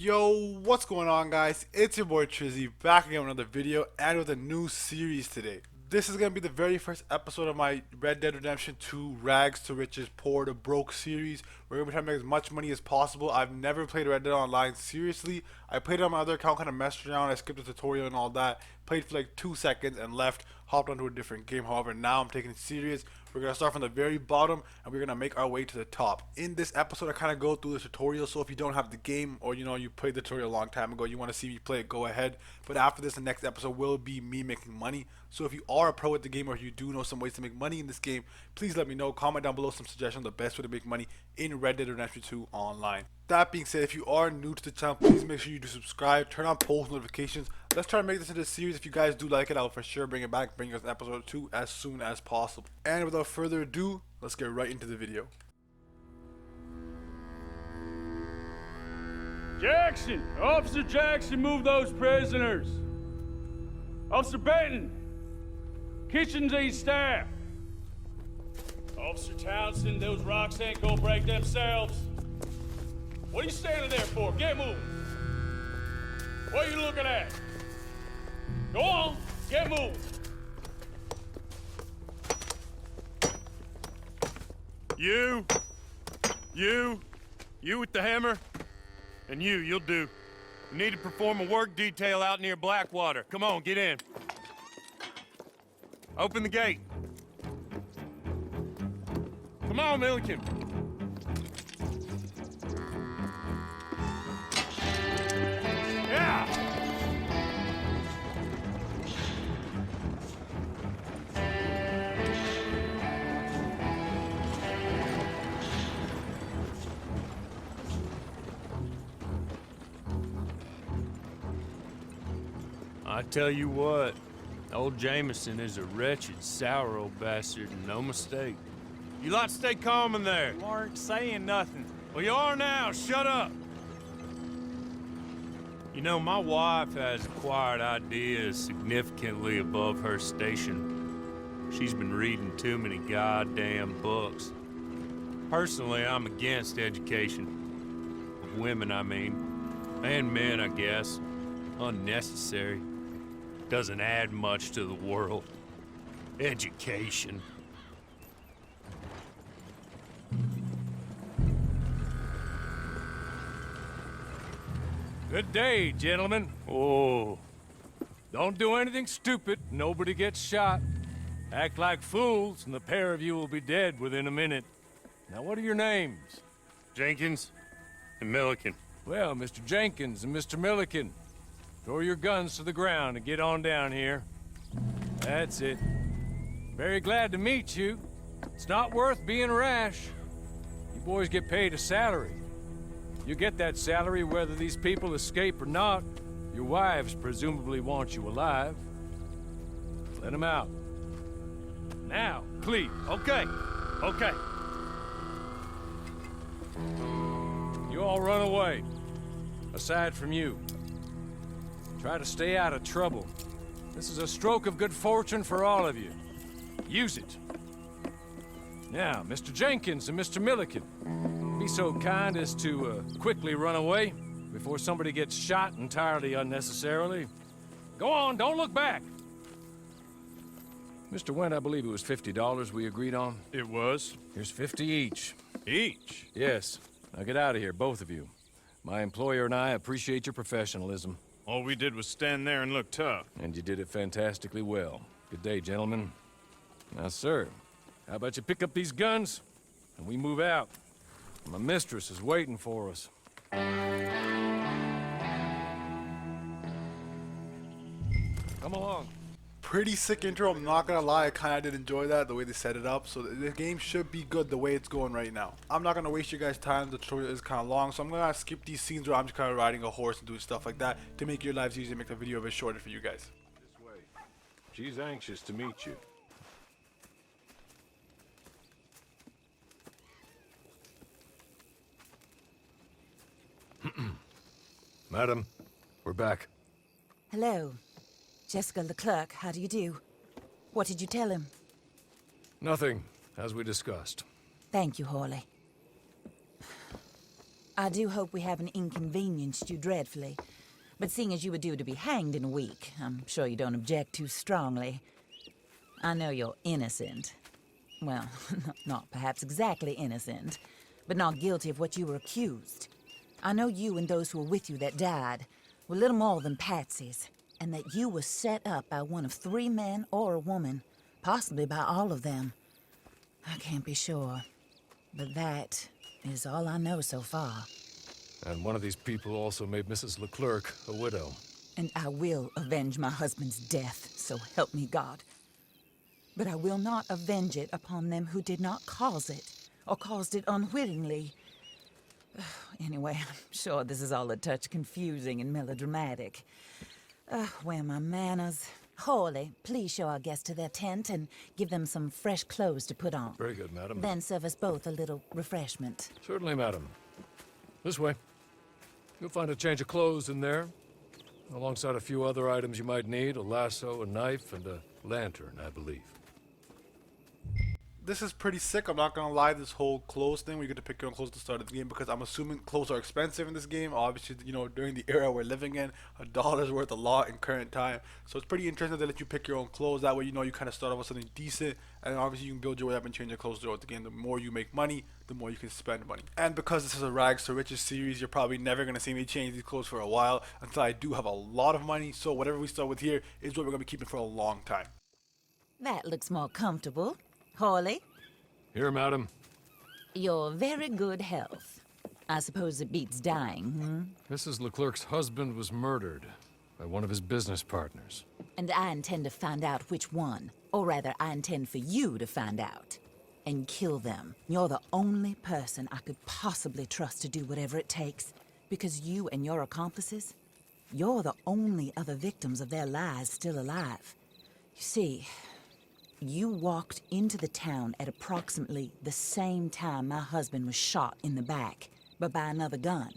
Yo, what's going on, guys? It's your boy Trizzy back again with another video and with a new series today. This is going to be the very first episode of my Red Dead Redemption 2 Rags to Riches Poor to Broke series. We're going to be trying to make as much money as possible. I've never played Red Dead Online seriously. I played it on my other account, kind of messed around. I skipped the tutorial and all that. Played for like 2 seconds and left. Hopped onto a different game. However, now I'm taking it serious. We're going to start from the very bottom and we're going to make our way to the top. In this episode, I kind of go through the tutorial. So if you don't have the game or you played the tutorial a long time ago, you want to see me play it, go ahead. But after this, the next episode will be me making money. So if you are a pro at the game or if you do know some ways to make money in this game, please let me know. Comment down below some suggestions on the best way to make money in Red Dead Redemption 2 online. That being said, if you are new to the channel, please make sure you do subscribe, turn on post notifications. Let's try to make this into a series. If you guys do like it, I'll for sure bring it back, bring you guys an episode 2 as soon as possible. And without further ado, let's get right into the video. Jackson! Officer Jackson, move those prisoners! Officer Benton! Kitchens aid staff! Officer Townsend, those rocks ain't gonna break themselves. What are you standing there for? Get moving! What are you looking at? Go on, get moving! You with the hammer? And you'll do. We need to perform a work detail out near Blackwater. Come on, get in. Open the gate. Come on, Milliken. Yeah! I tell you what, old Jameson is a wretched, sour old bastard, and no mistake. You lot stay calm in there. You aren't saying nothing. Well, you are now. Shut up. You know, my wife has acquired ideas significantly above her station. She's been reading too many goddamn books. Personally, I'm against education. Of women, I mean. And men, I guess. Unnecessary. Doesn't add much to the world. Education. Good day, gentlemen. Oh. Don't do anything stupid. Nobody gets shot. Act like fools, and the pair of you will be dead within a minute. Now, what are your names? Jenkins and Milliken. Well, Mr. Jenkins and Mr. Milliken, throw your guns to the ground and get on down here. That's it. Very glad to meet you. It's not worth being rash. You boys get paid a salary. You get that salary whether these people escape or not. Your wives presumably want you alive. Let them out. Now, please. Okay. You all run away. Aside from you. Try to stay out of trouble. This is a stroke of good fortune for all of you. Use it. Now, Mr. Jenkins and Mr. Milliken, be so kind as to quickly run away before somebody gets shot entirely unnecessarily. Go on, don't look back. Mr. Wendt, I believe it was $50 we agreed on. It was. Here's 50 each. Each? Yes. Now get out of here, both of you. My employer and I appreciate your professionalism. All we did was stand there and look tough. And you did it fantastically well. Good day, gentlemen. Now, sir, how about you pick up these guns and we move out? My mistress is waiting for us. Come along. Pretty sick intro, I'm not gonna lie, I kinda did enjoy that, the way they set it up. So the game should be good the way it's going right now. I'm not gonna waste your guys' time, the tutorial is kinda long, so I'm gonna skip these scenes where I'm just kinda riding a horse and doing stuff like that to make your lives easier, make the video a bit shorter for you guys. This way. She's anxious to meet you. Madam, we're back. Hello. Jessica LeClerc, how do you do? What did you tell him? Nothing, as we discussed. Thank you, Hawley. I do hope we haven't inconvenienced you dreadfully. But seeing as you were due to be hanged in a week, I'm sure you don't object too strongly. I know you're innocent. Well, not perhaps exactly innocent, but not guilty of what you were accused. I know you and those who were with you that died were little more than patsies, and that you were set up by one of 3 men or a woman, possibly by all of them. I can't be sure, but that is all I know so far. And one of these people also made Mrs. LeClerc a widow. And I will avenge my husband's death, so help me God. But I will not avenge it upon them who did not cause it, or caused it unwittingly. Anyway, I'm sure this is all a touch confusing and melodramatic. Where are my manners? Hawley, please show our guests to their tent and give them some fresh clothes to put on. Very good, madam. Then serve us both a little refreshment. Certainly, madam. This way. You'll find a change of clothes in there, alongside a few other items you might need, a lasso, a knife, and a lantern, I believe. This is pretty sick. I'm not gonna lie. This whole clothes thing, where you get to pick your own clothes at the start of the game, because I'm assuming clothes are expensive in this game. Obviously, you know, during the era we're living in, $1 is worth a lot in current time. So it's pretty interesting to let you pick your own clothes. That way, you know, you kind of start off with something decent, and obviously you can build your way up and change your clothes throughout the game. The more you make money, the more you can spend money. And because this is a Rags to Riches series, you're probably never gonna see me change these clothes for a while until I do have a lot of money. So whatever we start with here is what we're gonna be keeping for a long time. That looks more comfortable. Hawley, Here, madam. your very good health. I suppose it beats dying, Mrs. LeClerc's husband was murdered by one of his business partners. And I intend to find out which one. Or rather, I intend for you to find out. And kill them. You're the only person I could possibly trust to do whatever it takes. Because you and your accomplices, you're the only other victims of their lies still alive. You see, you walked into the town at approximately the same time my husband was shot in the back, but by another gun,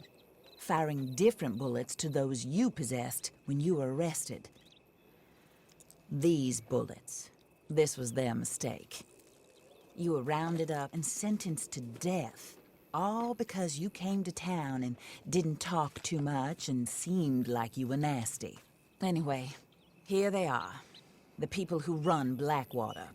firing different bullets to those you possessed when you were arrested. These bullets, this was their mistake. You were rounded up and sentenced to death, all because you came to town and didn't talk too much and seemed like you were nasty. Anyway, here they are. The people who run Blackwater.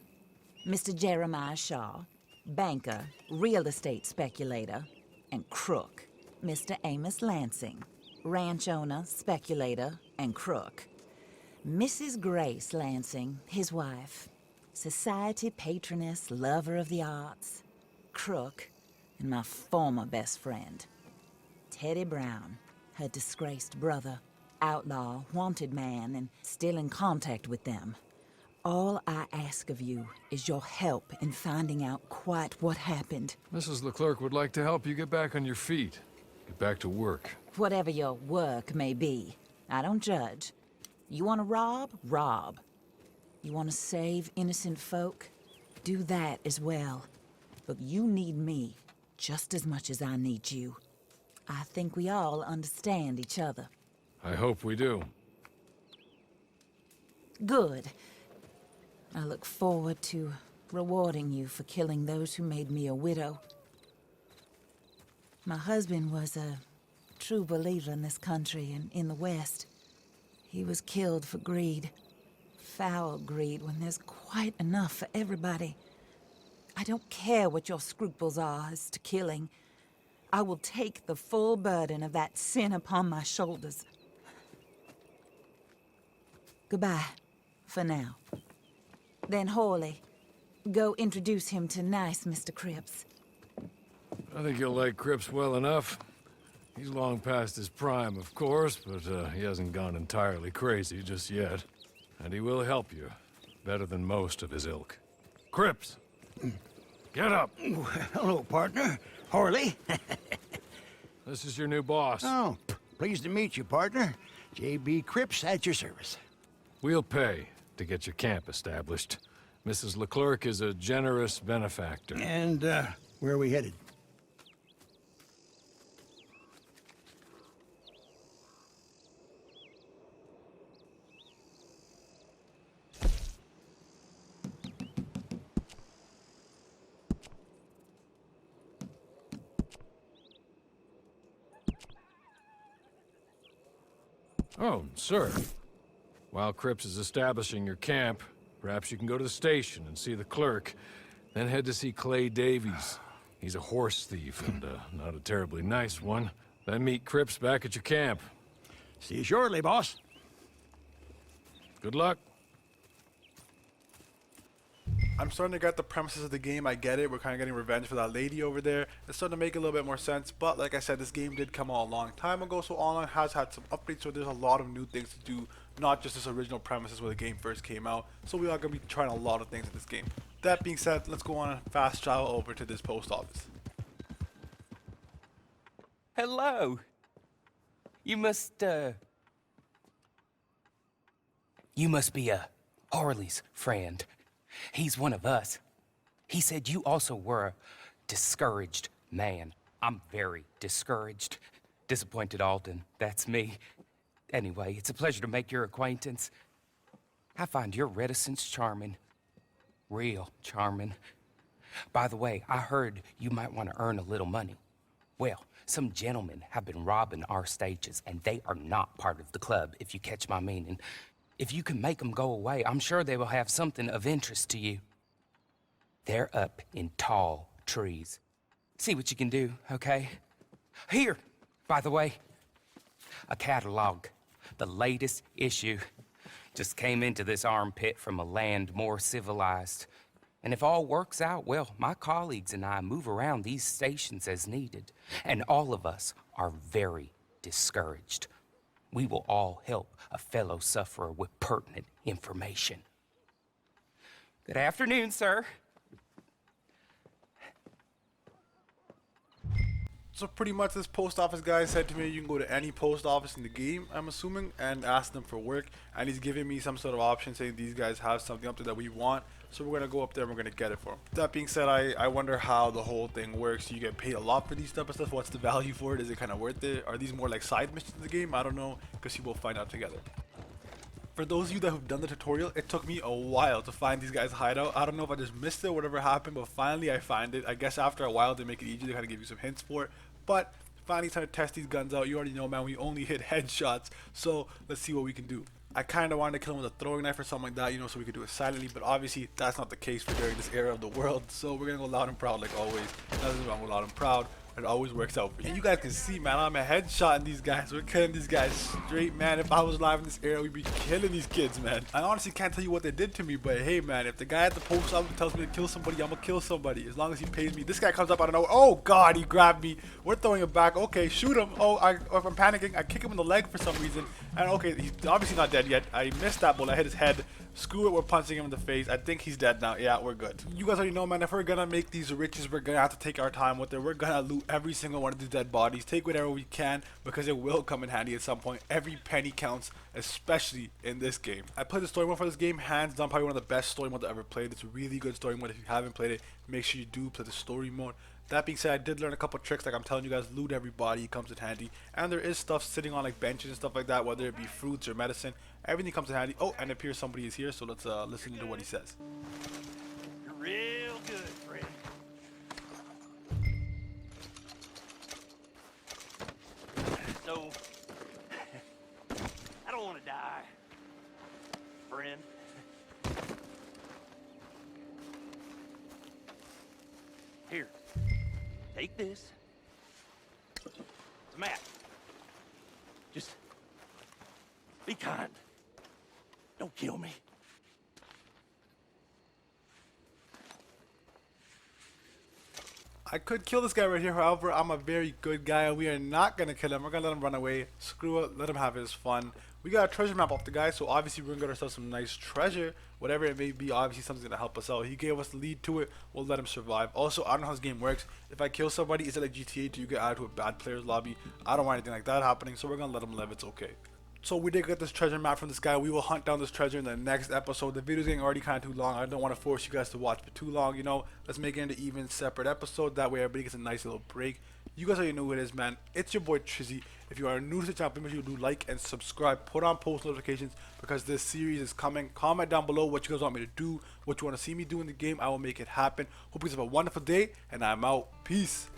Mr. Jeremiah Shaw, banker, real estate speculator, and crook. Mr. Amos Lansing, ranch owner, speculator, and crook. Mrs. Grace Lansing, his wife, society patroness, lover of the arts, crook, and my former best friend. Teddy Brown, her disgraced brother, outlaw, wanted man, and still in contact with them. All I ask of you is your help in finding out quite what happened. Mrs. LeClerc would like to help you get back on your feet. Get back to work. Whatever your work may be, I don't judge. You want to rob? Rob. You want to save innocent folk? Do that as well. But you need me just as much as I need you. I think we all understand each other. I hope we do. Good. I look forward to rewarding you for killing those who made me a widow. My husband was a true believer in this country and in the West. He was killed for greed. Foul greed when there's quite enough for everybody. I don't care what your scruples are as to killing. I will take the full burden of that sin upon my shoulders. Goodbye, for now. Then Hawley, go introduce him to nice Mr. Cripps. I think you'll like Cripps well enough. He's long past his prime, of course, but he hasn't gone entirely crazy just yet. And he will help you, better than most of his ilk. Cripps! Get up! Hello, partner. Hawley. This is your new boss. Oh, pleased to meet you, partner. J.B. Cripps at your service. We'll pay to get your camp established. Mrs. LeClerc is a generous benefactor. And, where are we headed? Oh, sir. While Cripps is establishing your camp, perhaps you can go to the station and see the clerk, then head to see Clay Davies. He's a horse thief and not a terribly nice one. Then meet Cripps back at your camp. See you shortly, boss. Good luck. I'm starting to get the premises of the game. I get it. We're kind of getting revenge for that lady over there. It's starting to make a little bit more sense. But like I said, this game did come out a long time ago, so online has had some updates. So there's a lot of new things to do, not just this original premises where the game first came out. So we are going to be trying a lot of things in this game. That being said, let's go on a fast travel over to this post office. Hello. You must be Harley's friend. He's one of us. He said you also were a discouraged man. I'm very discouraged. Disappointed Alden, that's me. Anyway, it's a pleasure to make your acquaintance. I find your reticence charming. Real charming. By the way, I heard you might want to earn a little money. Well, some gentlemen have been robbing our stages, and they are not part of the club, if you catch my meaning. If you can make them go away, I'm sure they will have something of interest to you. They're up in tall trees. See what you can do, okay? Here, by the way, a catalog. The latest issue. Just came into this armpit from a land more civilized. And if all works out, well, my colleagues and I move around these stations as needed. And all of us are very discouraged. We will all help a fellow sufferer with pertinent information. Good afternoon, sir. So pretty much this post office guy said to me you can go to any post office in the game, I'm assuming, and ask them for work. And he's giving me some sort of option saying these guys have something up there that we want. So we're going to go up there and we're going to get it for them. That being said, I wonder how the whole thing works. You get paid a lot for these type of stuff. What's the value for it? Is it kind of worth it? Are these more like side missions in the game? I don't know, because you will find out together. For those of you that have done the tutorial, it took me a while to find these guys' hideout. I don't know if I just missed it or whatever happened, but finally I find it. I guess after a while they make it easier to kind of give you some hints for it. But finally trying to test these guns out. You already know, man, we only hit headshots. So let's see what we can do. I kind of wanted to kill him with a throwing knife or something like that, you know, so we could do it silently. But obviously that's not the case for during this era of the world. So we're going to go loud and proud like always. Nothing wrong with loud and proud. It always works out for you. And you guys can see, man, I'm a headshotting these guys. We're killing these guys straight, man. If I was live in this era, we'd be killing these kids, man. I honestly can't tell you what they did to me, but hey, man, if the guy at the post office tells me to kill somebody, I'm gonna kill somebody as long as he pays me. This guy comes up out of nowhere. Oh God, he grabbed me. We're throwing him back. Okay, shoot him. Oh, if I'm panicking, I kick him in the leg for some reason. And okay, he's obviously not dead yet. I missed that bullet. I hit his head. Screw it, we're punching him in the face. I think he's dead now. Yeah, we're good. You guys already know, man, if we're gonna make these riches, we're gonna have to take our time with it. We're gonna loot every single one of these dead bodies. Take whatever we can, because it will come in handy at some point. Every penny counts, especially in this game. I played the story mode for this game, hands down probably one of the best story modes I've ever played. It's a really good story mode. If you haven't played it, make sure you do play the story mode. That being said, I did learn a couple tricks, like I'm telling you guys, loot everybody, it comes in handy. And there is stuff sitting on like benches and stuff like that, whether it be fruits or medicine. Everything comes in handy. Oh, and it appears somebody is here, so let's listen to what he says. You're real good, friend. So, I don't want to die, friend. Here, take this. It's a map. Just be kind. Don't kill me. I could kill this guy right here, however, I'm a very good guy and we are not going to kill him. We're going to let him run away. Screw it, let him have his fun. We got a treasure map off the guy, so obviously we're going to get ourselves some nice treasure. Whatever it may be, obviously something's going to help us out. He gave us the lead to it, we'll let him survive. Also, I don't know how this game works. If I kill somebody, is it like GTA? Do you get added to a bad player's lobby? I don't want anything like that happening, so we're going to let him live, it's okay. So we did get this treasure map from this guy. We will hunt down this treasure in the next episode. The video's getting already kind of too long. I don't want to force you guys to watch for too long, you know. Let's make it into even separate episode. That way everybody gets a nice little break. You guys already know who it is, man. It's your boy Trizzy. If you are new to the channel, make sure you do like and subscribe. Put on post notifications because this series is coming. Comment down below what you guys want me to do, what you want to see me do in the game. I will make it happen. Hope you guys have a wonderful day, and I'm out. Peace.